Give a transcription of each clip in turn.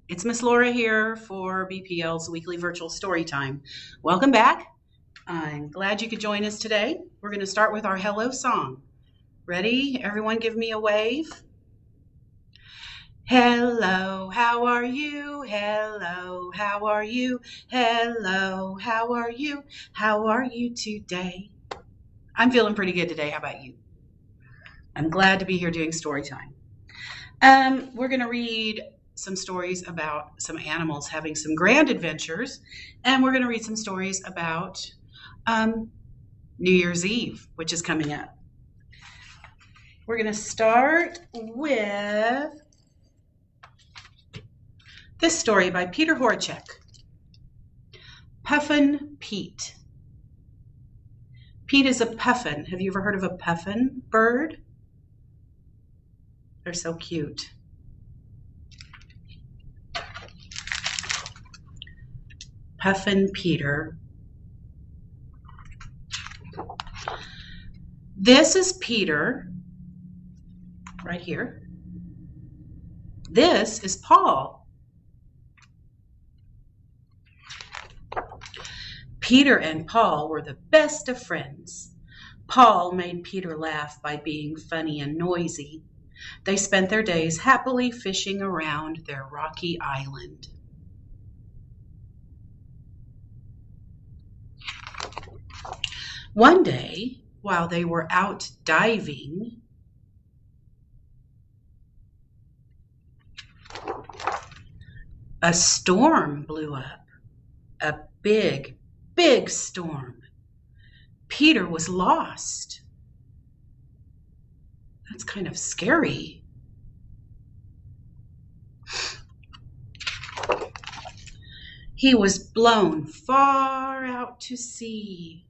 It's Miss Laura here for BPL's weekly virtual story time. Welcome back. I'm glad you could join us today. We're going to start with our hello song. Ready? Everyone give me a wave. Hello, how are you? Hello, how are you? Hello, how are you? How are you today? I'm feeling pretty good today. How about you? I'm glad to be here doing story time. We're going to read some stories about some animals having some grand adventures, and we're going to read some stories about New Year's Eve, which is coming up. We're going to start with this story by Peter Horacek, Puffin Pete. Pete is a puffin. Have you ever heard of a puffin bird? They're so cute. Puffin Peter. This is Peter, right here. This is Paul. Peter and Paul were the best of friends. Paul made Peter laugh by being funny and noisy. They spent their days happily fishing around their rocky island. One day, while they were out diving, a storm blew up. A big, big storm. Peter was lost. That's kind of scary. He was blown far out to sea.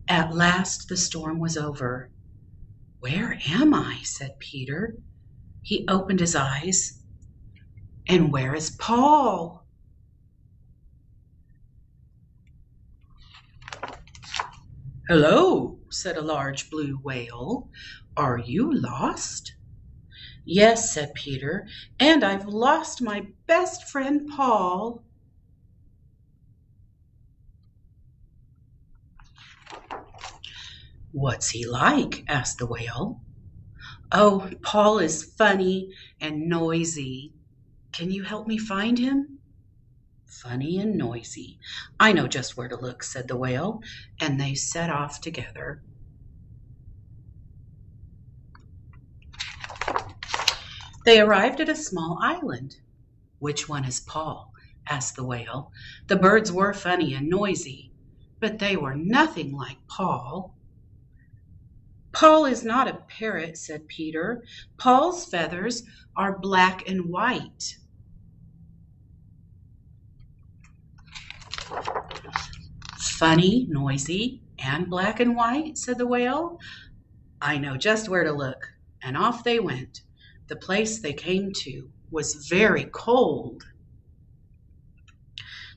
At last the storm was over. "Where am I?" said Peter. He opened his eyes. "And where is Paul?" "Hello," said a large blue whale. "Are you lost?" "Yes," said Peter, "and I've lost my best friend Paul." "What's he like?" asked the whale. "Oh, Paul is funny and noisy. Can you help me find him?" "Funny and noisy. I know just where to look," said the whale, and they set off together. They arrived at a small island. "Which one is Paul?" asked the whale. The birds were funny and noisy, but they were nothing like Paul. "Paul is not a parrot," said Peter. "Paul's feathers are black and white." "Funny, noisy, and black and white," said the whale. "I know just where to look." And off they went. The place they came to was very cold.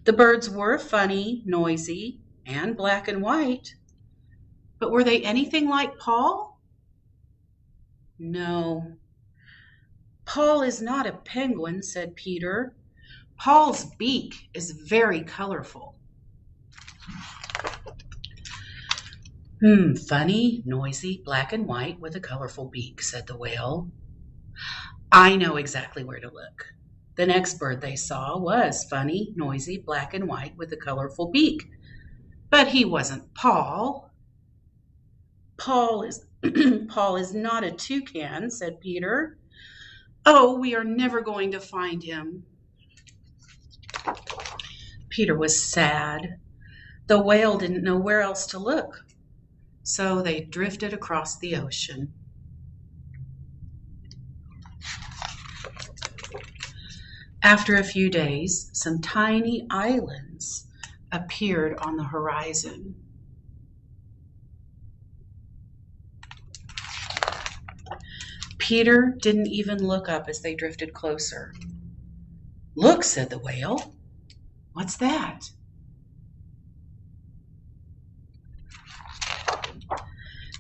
The birds were funny, noisy, and black and white. But were they anything like Paul? No. "Paul is not a penguin," said Peter. "Paul's beak is very colorful." Funny, noisy, black and white with a colorful beak," said the whale. "I know exactly where to look." The next bird they saw was funny, noisy, black and white with a colorful beak. But he wasn't Paul. Paul is Paul is not a toucan," said Peter. "Oh, we are never going to find him." Peter was sad. The whale didn't know where else to look, so they drifted across the ocean. After a few days, some tiny islands appeared on the horizon. Peter didn't even look up as they drifted closer. "Look," said the whale. "What's that?"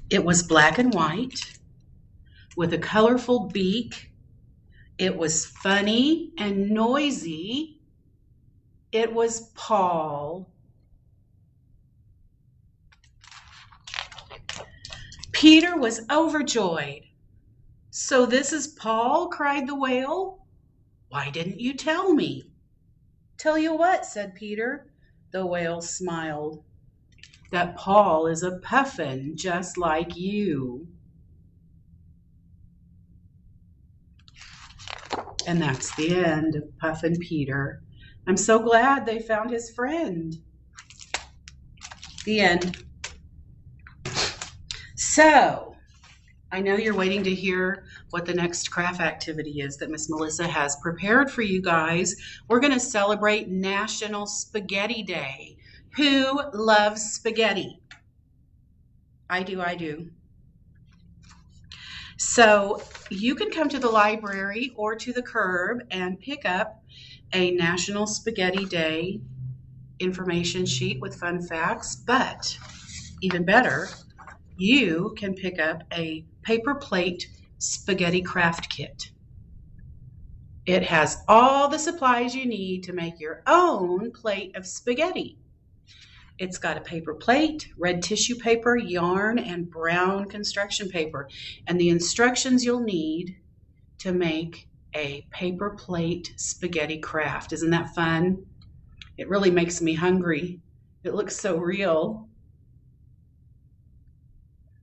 It was black and white, with a colorful beak. It was funny and noisy. It was Paul. Peter was overjoyed. "So this is Paul?" cried the whale. "Why didn't you tell me?" "Tell you what?" said Peter. The whale smiled. "That Paul is a puffin just like you." And that's the end of Puffin Peter. I'm so glad they found his friend. The end. So, I know you're waiting to hear what the next craft activity is that Miss Melissa has prepared for you guys. We're going to celebrate National Spaghetti Day. Who loves spaghetti? I do. So you can come to the library or to the curb and pick up a National Spaghetti Day information sheet with fun facts, but even better, you can pick up a paper plate spaghetti craft kit. It has all the supplies you need to make your own plate of spaghetti. It's got a paper plate, red tissue paper, yarn, and brown construction paper, and the instructions you'll need to make a paper plate spaghetti craft. Isn't that fun? It really makes me hungry. It looks so real.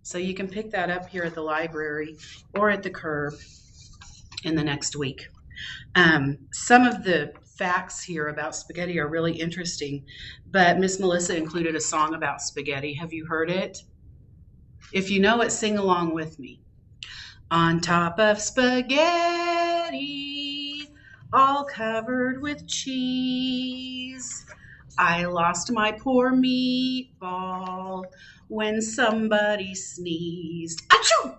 So you can pick that up here at the library or at the curb in the next week. Some of the facts here about spaghetti are really interesting, but Miss Melissa included a song about spaghetti. Have you heard it? If you know it, sing along with me. On top of spaghetti, all covered with cheese, I lost my poor meatball when somebody sneezed. Achoo!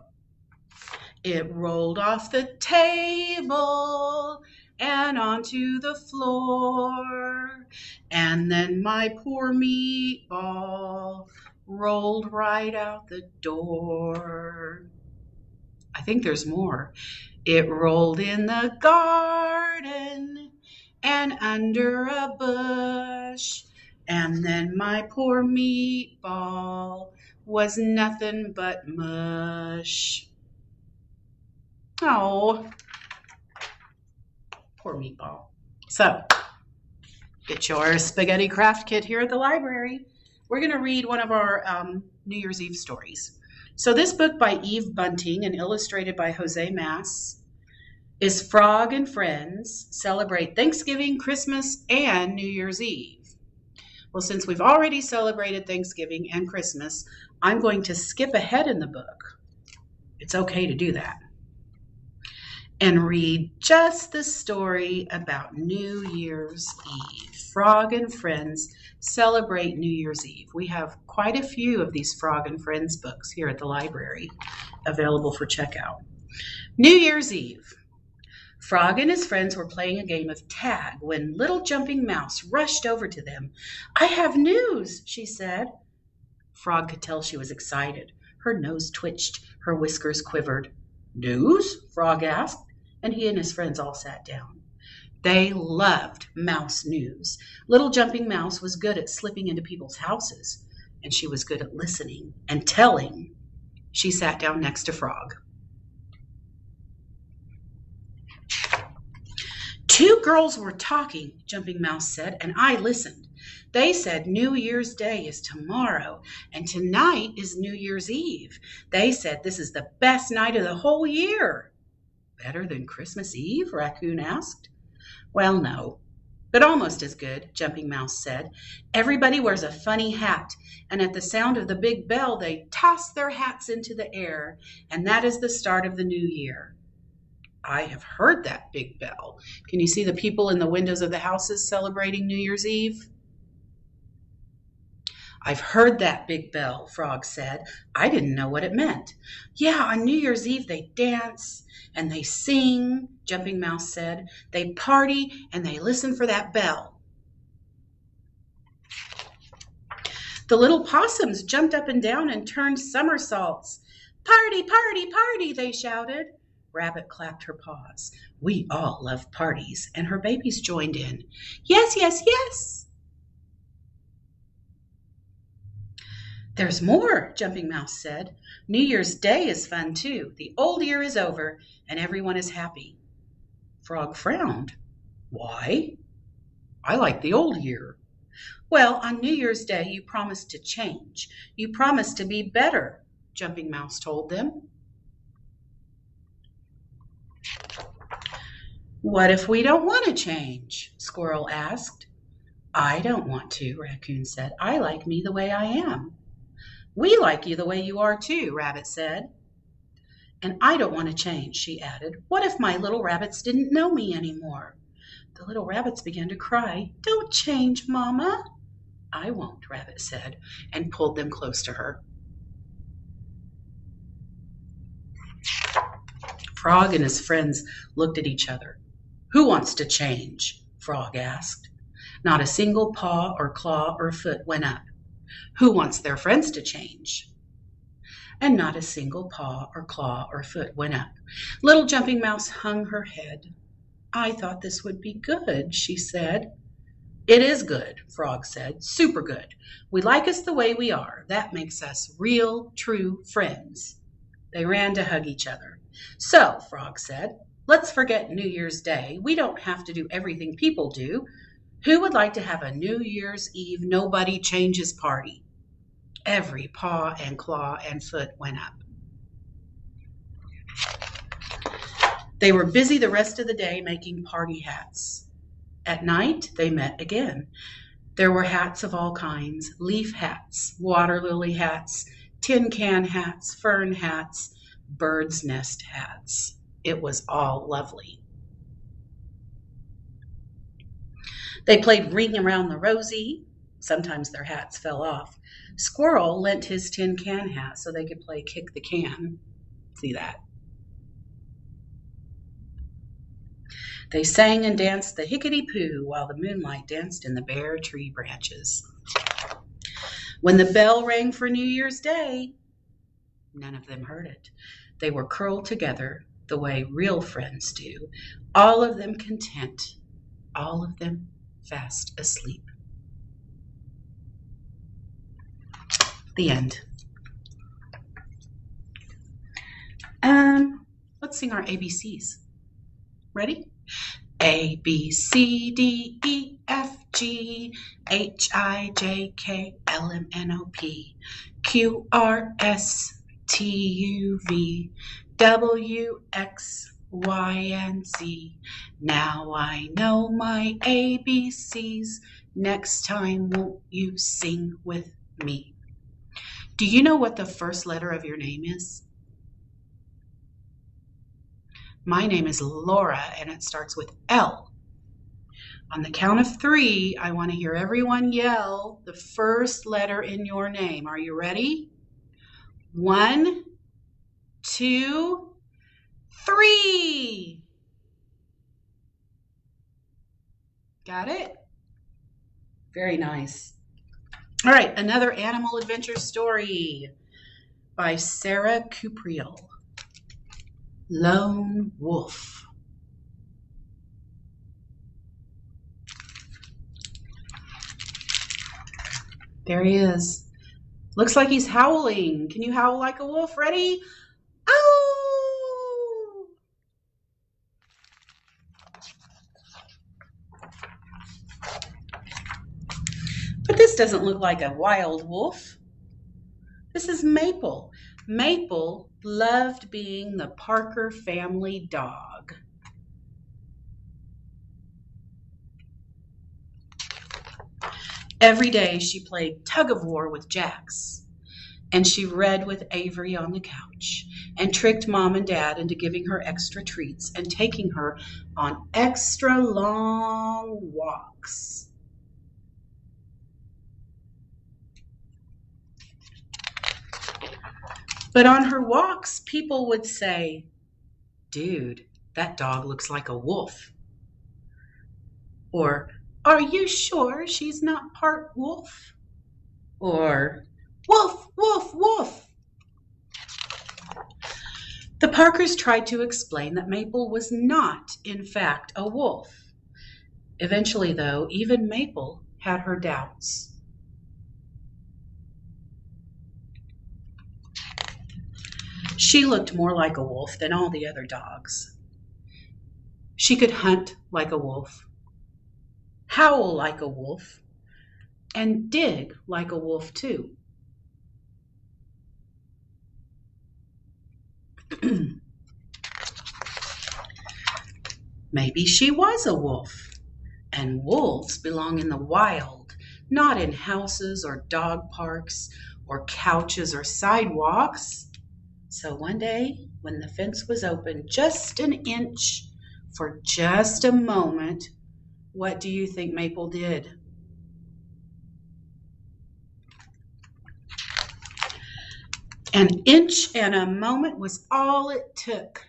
It rolled off the table and onto the floor, and then my poor meatball rolled right out the door. I think there's more. It rolled in the garden and under a bush, and then my poor meatball was nothing but mush. Oh, poor meatball. So, get your spaghetti craft kit here at the library. We're going to read one of our New Year's Eve stories. So this book by Eve Bunting and illustrated by Jose Mas is Frog and Friends Celebrate Thanksgiving, Christmas, and New Year's Eve. Well, since we've already celebrated Thanksgiving and Christmas, I'm going to skip ahead in the book. It's okay to do that. And read just the story about New Year's Eve. Frog and Friends Celebrate New Year's Eve. We have quite a few of these Frog and Friends books here at the library available for checkout. New Year's Eve. Frog and his friends were playing a game of tag when little Jumping Mouse rushed over to them. "I have news," she said. Frog could tell she was excited. Her nose twitched, her whiskers quivered. "News?" Frog asked, and he and his friends all sat down. They loved mouse news. Little Jumping Mouse was good at slipping into people's houses, and she was good at listening and telling. She sat down next to Frog. "Two girls were talking," Jumping Mouse said, "and I listened. They said New Year's Day is tomorrow, and tonight is New Year's Eve. They said this is the best night of the whole year." "Better than Christmas Eve?" Raccoon asked. "Well, no, but almost as good," Jumping Mouse said. "Everybody wears a funny hat, and at the sound of the big bell, they toss their hats into the air, and that is the start of the new year." "I have heard that big bell. Can you see the people in the windows of the houses celebrating New Year's Eve?" "I've heard that big bell," Frog said. "I didn't know what it meant." "Yeah, on New Year's Eve they dance and they sing," Jumping Mouse said. "They party and they listen for that bell." The little possums jumped up and down and turned somersaults. Party, party, party, they shouted. Rabbit clapped her paws. We all love parties, and her babies joined in. Yes, yes, yes. There's more, Jumping Mouse said. New Year's Day is fun, too. The old year is over, and everyone is happy. Frog frowned. Why? I like the old year. Well, on New Year's Day, you promised to change. You promised to be better, Jumping Mouse told them. What if we don't want to change? Squirrel asked. I don't want to, Raccoon said. I like me the way I am. We like you the way you are, too, Rabbit said. And I don't want to change, she added. What if my little rabbits didn't know me anymore? The little rabbits began to cry. Don't change, Mama. I won't, Rabbit said, and pulled them close to her. Frog and his friends looked at each other. Who wants to change? Frog asked. Not a single paw or claw or foot went up. Who wants their friends to change? And not a single paw or claw or foot went up. Little Jumping Mouse hung her head. I thought this would be good, she said. It is good, Frog said. Super good. We like us the way we are. That makes us real, true friends. They ran to hug each other. So, Frog said, let's forget New Year's Day. We don't have to do everything people do. Who would like to have a New Year's Eve nobody changes party? Every paw and claw and foot went up. They were busy the rest of the day making party hats. At night, they met again. There were hats of all kinds, leaf hats, water lily hats, tin can hats, fern hats, bird's nest hats. It was all lovely. They played Ring Around the Rosie. Sometimes their hats fell off. Squirrel lent his tin can hat so they could play Kick the Can. See that? They sang and danced the hickety-poo while the moonlight danced in the bare tree branches. When the bell rang for New Year's Day, none of them heard it. They were curled together the way real friends do, all of them content, all of them fast asleep. The end. Let's sing our ABCs. Ready? A, B, C, D, E, F, G, H, I, J, K, L, M, N, O, P, Q, R, S, T, U, V, W, X, Y, and Z. Now I know my ABCs. Next time, won't you sing with me? Do you know what the first letter of your name is? My name is Laura, and it starts with L. On the count of 3, I want to hear everyone yell the first letter in your name. Are you ready? 1, 2, 3. Got it? Very nice. All right, another animal adventure story by Sarah Cupriel. Lone Wolf. There he is. Looks like he's howling. Can you howl like a wolf? Ready? Ow! But this doesn't look like a wild wolf. This is Maple. Maple loved being the Parker family dog. Every day she played tug of war with Jax, and she read with Avery on the couch and tricked Mom and Dad into giving her extra treats and taking her on extra long walks. But on her walks, people would say, "Dude, that dog looks like a wolf." Or, "Are you sure she's not part wolf?" Or, "Wolf, wolf, wolf." The Parkers tried to explain that Maple was not, in fact, a wolf. Eventually, though, even Maple had her doubts. She looked more like a wolf than all the other dogs. She could hunt like a wolf, howl like a wolf, and dig like a wolf, too. Maybe she was a wolf, and wolves belong in the wild, not in houses or dog parks or couches or sidewalks. So one day, when the fence was open just an inch for just a moment, what do you think Maple did? An inch and a moment was all it took.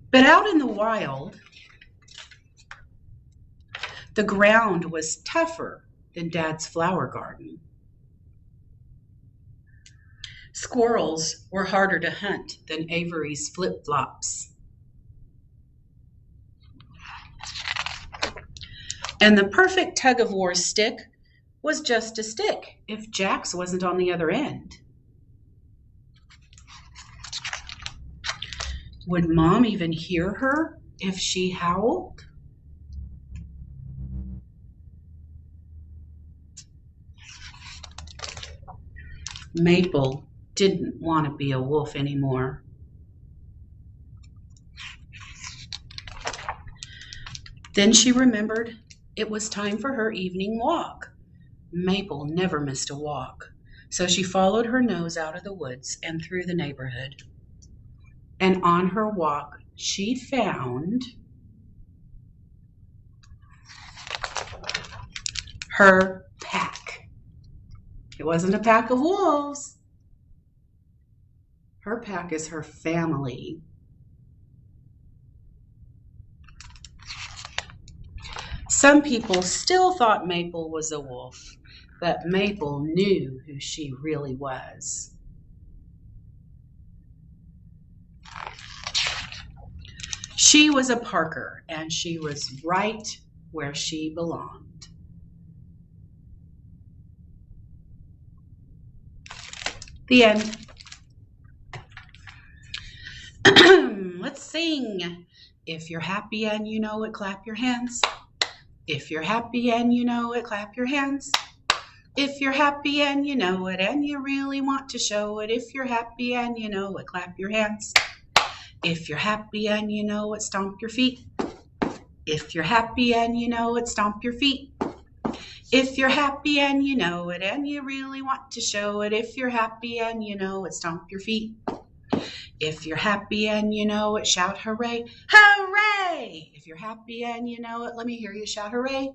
But out in the wild, the ground was tougher than Dad's flower garden. Squirrels were harder to hunt than Avery's flip-flops. And the perfect tug-of-war stick was just a stick if Jax wasn't on the other end. Would Mom even hear her if she howled? Maple didn't want to be a wolf anymore. Then she remembered it was time for her evening walk. Maple never missed a walk, so she followed her nose out of the woods and through the neighborhood. And on her walk, she found her pack. It wasn't a pack of wolves. Her pack is her family. Some people still thought Maple was a wolf, but Maple knew who she really was. She was a Parker, and she was right where she belonged. The end. Let's sing. If you're happy and you know it, clap your hands. If you're happy and you know it, clap your hands. If you're happy and you know it, and you really want to show it, if you're happy and you know it, clap your hands. If you're happy and you know it, stomp your feet. If you're happy and you know it, stomp your feet. If you're happy and you know it, and you really want to show it, if you're happy and you know it, stomp your feet. If you're happy and you know it, shout hooray, hooray! If you're happy and you know it, let me hear you shout hooray.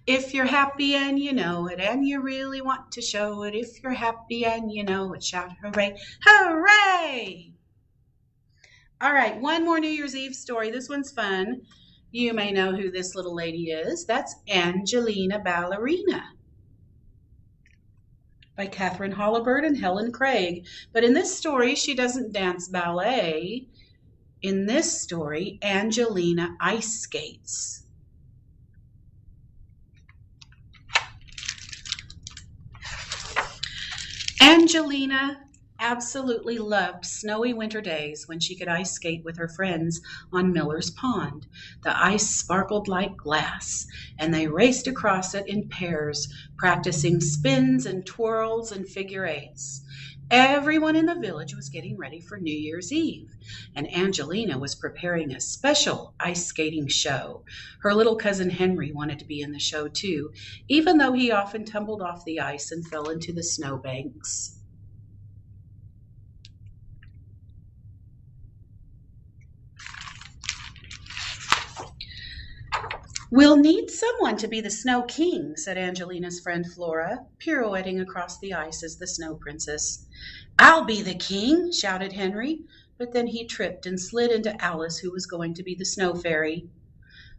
If you're happy and you know it, and you really want to show it, if you're happy and you know it, shout hooray, hooray! All right, one more New Year's Eve story. This one's fun. You may know who this little lady is. That's Angelina Ballerina by Katherine Hollibird and Helen Craig. But in this story, she doesn't dance ballet. In this story, Angelina ice skates. Angelina absolutely loved snowy winter days when she could ice skate with her friends on Miller's Pond. The ice sparkled like glass, and they raced across it in pairs, practicing spins and twirls and figure eights. Everyone in the village was getting ready for New Year's Eve, and Angelina was preparing a special ice skating show. Her little cousin Henry wanted to be in the show too, even though he often tumbled off the ice and fell into the snowbanks. "We'll need someone to be the Snow King," said Angelina's friend Flora, pirouetting across the ice as the Snow Princess. "I'll be the king," shouted Henry, but then he tripped and slid into Alice, who was going to be the Snow Fairy.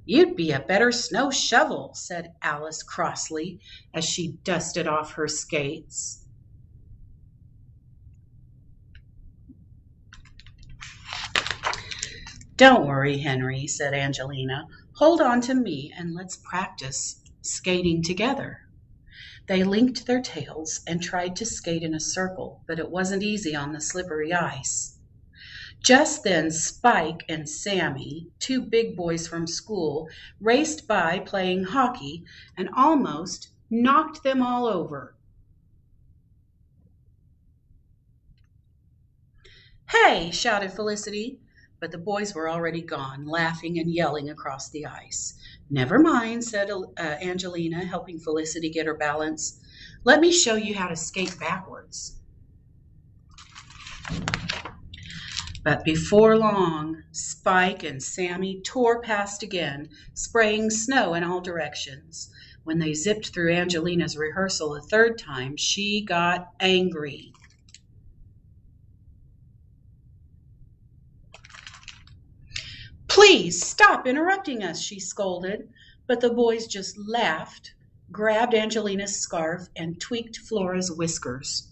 "You'd be a better snow shovel," said Alice crossly as she dusted off her skates. "Don't worry, Henry," said Angelina. "Hold on to me and let's practice skating together." They linked their tails and tried to skate in a circle, but it wasn't easy on the slippery ice. Just then Spike and Sammy, two big boys from school, raced by playing hockey and almost knocked them all over. "Hey!" shouted Felicity, but the boys were already gone, laughing and yelling across the ice. "Never mind," said Angelina, helping Felicity get her balance. "Let me show you how to skate backwards." But before long, Spike and Sammy tore past again, spraying snow in all directions. When they zipped through Angelina's rehearsal a third time, she got angry. "Please stop interrupting us," she scolded, but the boys just laughed, grabbed Angelina's scarf, and tweaked Flora's whiskers.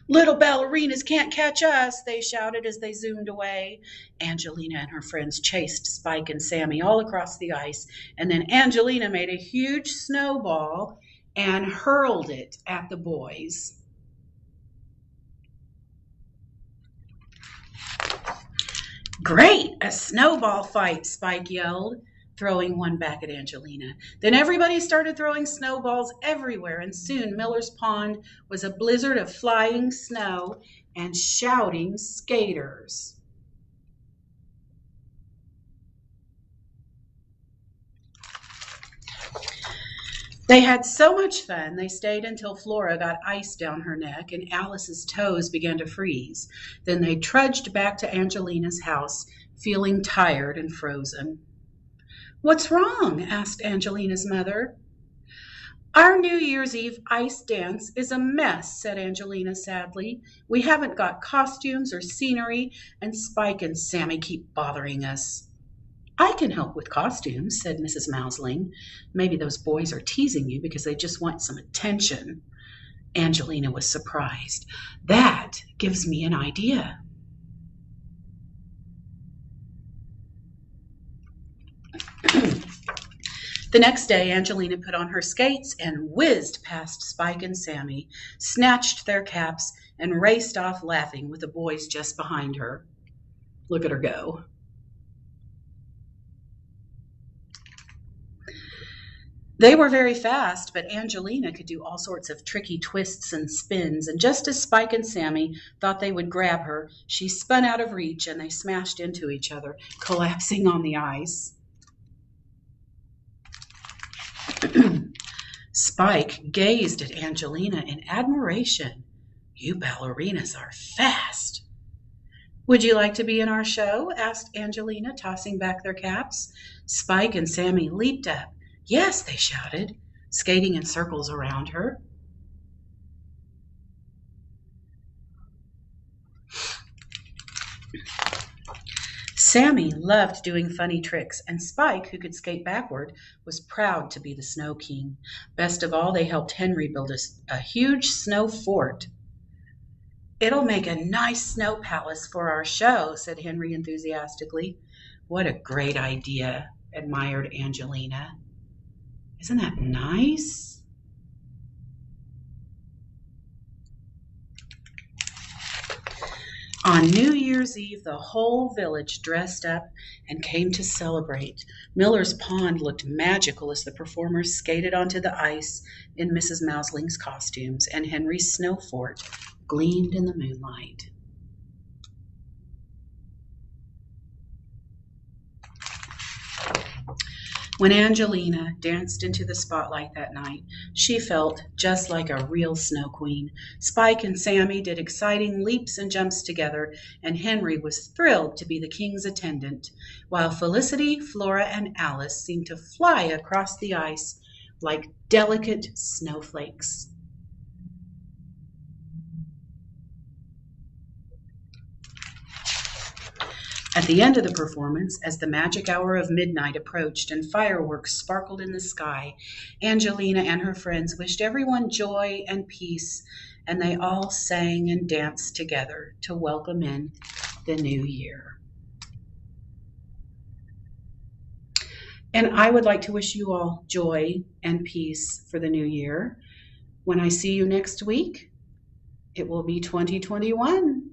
"Little ballerinas can't catch us," they shouted as they zoomed away. Angelina and her friends chased Spike and Sammy all across the ice, and then Angelina made a huge snowball and hurled it at the boys. "Great, a snowball fight," Spike yelled, throwing one back at Angelina. Then everybody started throwing snowballs everywhere, and soon Miller's Pond was a blizzard of flying snow and shouting skaters. They had so much fun, they stayed until Flora got ice down her neck and Alice's toes began to freeze. Then they trudged back to Angelina's house, feeling tired and frozen. "What's wrong?" asked Angelina's mother. "Our New Year's Eve ice dance is a mess," said Angelina sadly. "We haven't got costumes or scenery, and Spike and Sammy keep bothering us." "I can help with costumes," said Mrs. Mouseling. "Maybe those boys are teasing you because they just want some attention." Angelina was surprised. "That gives me an idea." The next day, Angelina put on her skates and whizzed past Spike and Sammy, snatched their caps, and raced off laughing with the boys just behind her. Look at her go. They were very fast, but Angelina could do all sorts of tricky twists and spins, and just as Spike and Sammy thought they would grab her, she spun out of reach and they smashed into each other, collapsing on the ice. Spike gazed at Angelina in admiration. "You ballerinas are fast." "Would you like to be in our show?" asked Angelina, tossing back their caps. Spike and Sammy leaped up. "Yes," they shouted, skating in circles around her. Sammy loved doing funny tricks, and Spike, who could skate backward, was proud to be the Snow King. Best of all, they helped Henry build a huge snow fort. "It'll make a nice snow palace for our show," said Henry enthusiastically. "What a great idea," admired Angelina. "Isn't that nice?" On New Year's Eve, the whole village dressed up and came to celebrate. Miller's Pond looked magical as the performers skated onto the ice in Mrs. Mouseling's costumes, and Henry's snow fort gleamed in the moonlight. When Angelina danced into the spotlight that night, she felt just like a real snow queen. Spike and Sammy did exciting leaps and jumps together, and Henry was thrilled to be the king's attendant, while Felicity, Flora, and Alice seemed to fly across the ice like delicate snowflakes. At the end of the performance, as the magic hour of midnight approached and fireworks sparkled in the sky, Angelina and her friends wished everyone joy and peace, and they all sang and danced together to welcome in the new year. And I would like to wish you all joy and peace for the new year. When I see you next week, it will be 2021.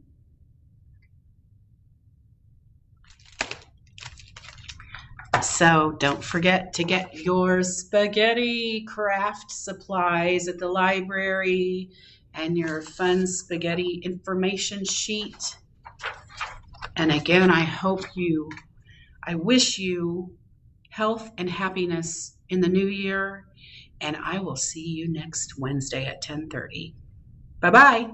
So don't forget to get your spaghetti craft supplies at the library and your fun spaghetti information sheet. And again, I wish you health and happiness in the new year, and I will see you next Wednesday at 10:30. Bye-bye.